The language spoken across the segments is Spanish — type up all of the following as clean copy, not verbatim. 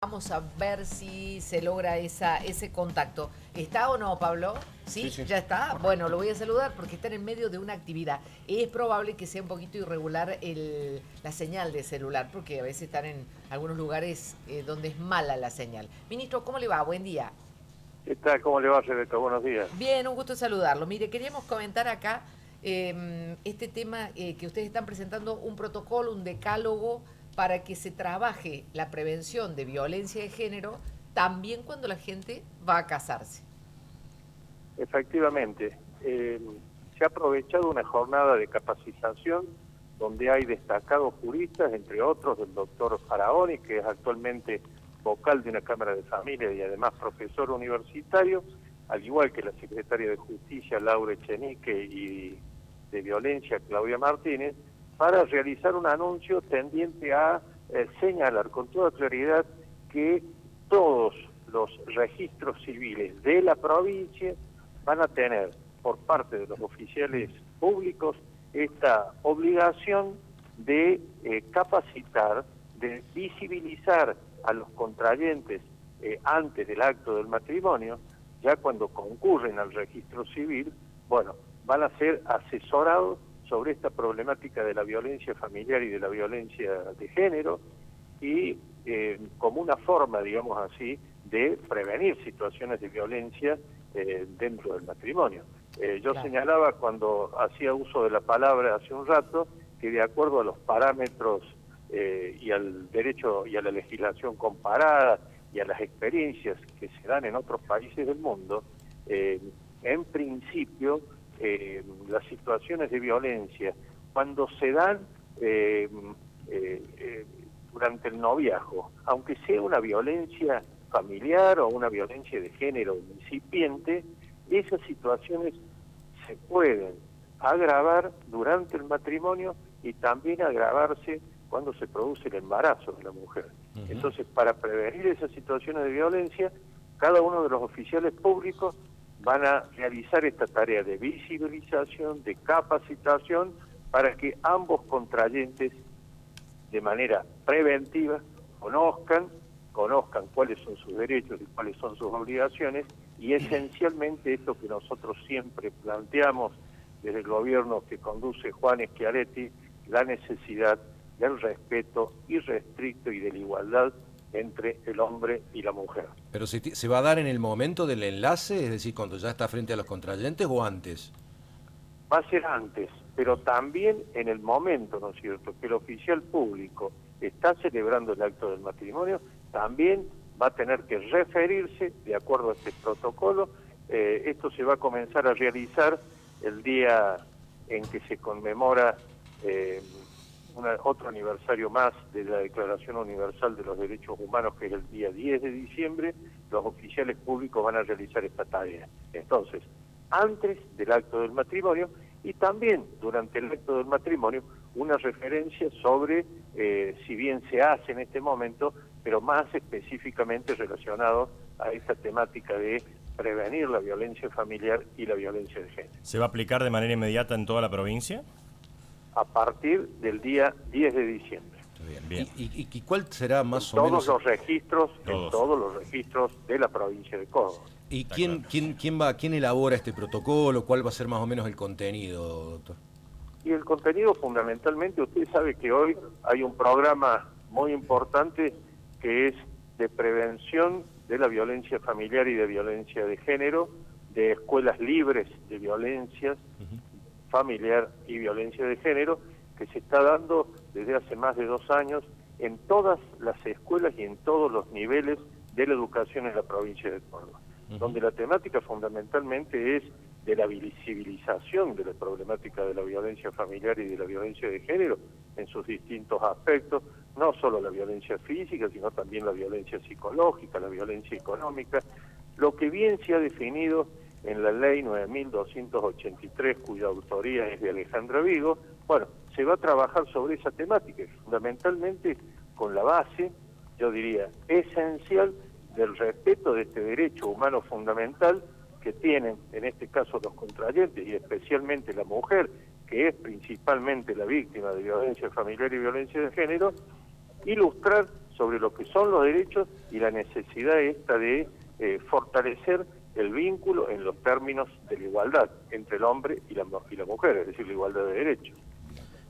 Vamos a ver si se logra ese contacto. ¿Está o no, Pablo? ¿Sí? Sí, sí. ¿Ya está? Bueno, lo voy a saludar porque está en medio de una actividad. Es probable que sea un poquito irregular la señal de celular, porque a veces están en algunos lugares donde es mala la señal. Ministro, ¿cómo le va? Buen día. ¿Qué tal? ¿Cómo le va, Rebeca? Buenos días. Bien, un gusto saludarlo. Mire, queríamos comentar acá este tema que ustedes están presentando un protocolo, un decálogo para que se trabaje la prevención de violencia de género también cuando la gente va a casarse. Efectivamente, se ha aprovechado una jornada de capacitación donde hay destacados juristas, entre otros el doctor Faraoni, que es actualmente vocal de una Cámara de Familia y además profesor universitario, al igual que la secretaria de Justicia, Laura Echenique, y de Violencia, Claudia Martínez, para realizar un anuncio tendiente a señalar con toda claridad que todos los registros civiles de la provincia van a tener por parte de los oficiales públicos esta obligación de capacitar, de visibilizar a los contrayentes antes del acto del matrimonio. Ya cuando concurren al registro civil, bueno, van a ser asesorados sobre esta problemática de la violencia familiar y de la violencia de género, y como una forma, digamos así, de prevenir situaciones de violencia dentro del matrimonio. Yo Claro. señalaba cuando hacía uso de la palabra hace un rato que de acuerdo a los parámetros y al derecho y a la legislación comparada y a las experiencias que se dan en otros países del mundo, en principio las situaciones de violencia, cuando se dan durante el noviazgo, aunque sea una violencia familiar o una violencia de género incipiente, esas situaciones se pueden agravar durante el matrimonio y también agravarse cuando se produce el embarazo de la mujer. Entonces, para prevenir esas situaciones de violencia, cada uno de los oficiales públicos van a realizar esta tarea de visibilización, de capacitación, para que ambos contrayentes, de manera preventiva, conozcan cuáles son sus derechos y cuáles son sus obligaciones, y esencialmente esto que nosotros siempre planteamos desde el gobierno que conduce Juan Schiaretti, la necesidad del respeto irrestricto y de la igualdad entre el hombre y la mujer. ¿Pero se va a dar en el momento del enlace, es decir, cuando ya está frente a los contrayentes o antes? Va a ser antes, pero también en el momento, ¿no es cierto?, que el oficial público está celebrando el acto del matrimonio, también va a tener que referirse, de acuerdo a este protocolo. Esto se va a comenzar a realizar el día en que se conmemora otro aniversario más de la Declaración Universal de los Derechos Humanos, que es el día 10 de diciembre. Los oficiales públicos van a realizar esta tarea. Entonces, antes del acto del matrimonio y también durante el acto del matrimonio, una referencia sobre, si bien se hace en este momento, pero más específicamente relacionado a esta temática de prevenir la violencia familiar y la violencia de género. ¿Se va a aplicar de manera inmediata en toda la provincia? A partir del día 10 de diciembre. Bien. ¿Y cuál será más En o menos? todos los registros, Todos. en todos los registros de la provincia de Córdoba. ¿Y Está quién elabora este protocolo? ¿Cuál va a ser más o menos el contenido, doctor? Y el contenido, fundamentalmente, usted sabe que hoy hay un programa muy importante que es de prevención de la violencia familiar y de violencia de género, de escuelas libres de violencias familiar y violencia de género, que se está dando desde hace más de 2 años en todas las escuelas y en todos los niveles de la educación en la provincia de Córdoba, donde la temática fundamentalmente es de la visibilización de la problemática de la violencia familiar y de la violencia de género en sus distintos aspectos, no solo la violencia física, sino también la violencia psicológica, la violencia económica, lo que bien se ha definido en la ley 9.283, cuya autoría es de Alejandra Vigo. Bueno, se va a trabajar sobre esa temática, fundamentalmente con la base, yo diría, esencial del respeto de este derecho humano fundamental que tienen, en este caso, los contrayentes y especialmente la mujer, que es principalmente la víctima de violencia familiar y violencia de género, ilustrar sobre lo que son los derechos y la necesidad esta de fortalecer el vínculo en los términos de la igualdad entre el hombre y la mujer, es decir, la igualdad de derechos.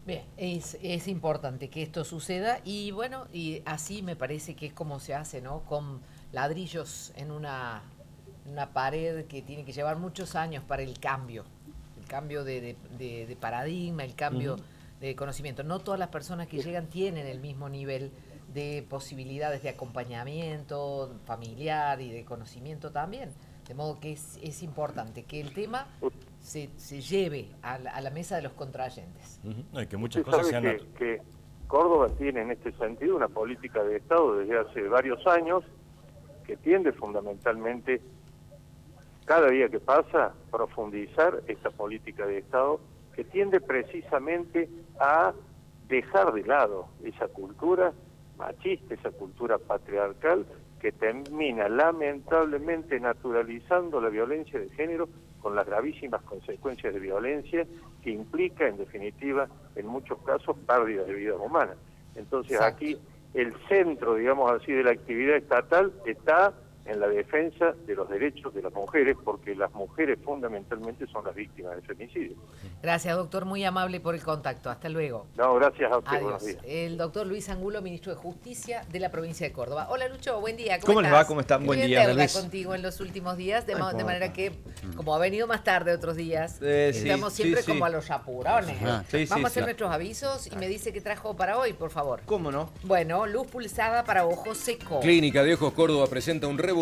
Bien, es importante que esto suceda y bueno, y así me parece que es como se hace, ¿no? Con ladrillos en una pared que tiene que llevar muchos años para el cambio de paradigma, el cambio de conocimiento. No todas las personas que llegan tienen el mismo nivel de posibilidades de acompañamiento familiar y de conocimiento también. De modo que es importante que el tema se lleve a la mesa de los contrayentes. No, y que muchas Usted cosas sabe sean... que Córdoba tiene en este sentido una política de Estado desde hace varios años que tiende fundamentalmente, cada día que pasa, profundizar esta política de Estado que tiende precisamente a dejar de lado esa cultura machista, esa cultura patriarcal que termina lamentablemente naturalizando la violencia de género con las gravísimas consecuencias de violencia que implica, en definitiva, en muchos casos, pérdida de vidas humanas. Entonces, Exacto. Aquí el centro, digamos así, de la actividad estatal está en la defensa de los derechos de las mujeres, porque las mujeres fundamentalmente son las víctimas del femicidio. Gracias, doctor, muy amable por el contacto. Hasta luego. No, gracias a usted, buenos Adiós. días. El doctor Luis Angulo, ministro de Justicia de la provincia de Córdoba. Hola, Lucho, buen día. ¿Cómo les estás? va? ¿Cómo están? Buen Estoy día, en deuda Luis. contigo en los últimos días, de Ay, manera que, como ha venido más tarde otros días, Sí, estamos siempre sí. como a los apurones. Ajá. Sí, Vamos a hacer sí. nuestros avisos y me dice qué trajo para hoy, por favor. ¿Cómo no? Bueno, luz pulsada para ojos secos. Clínica de Ojos Córdoba presenta un revolucionario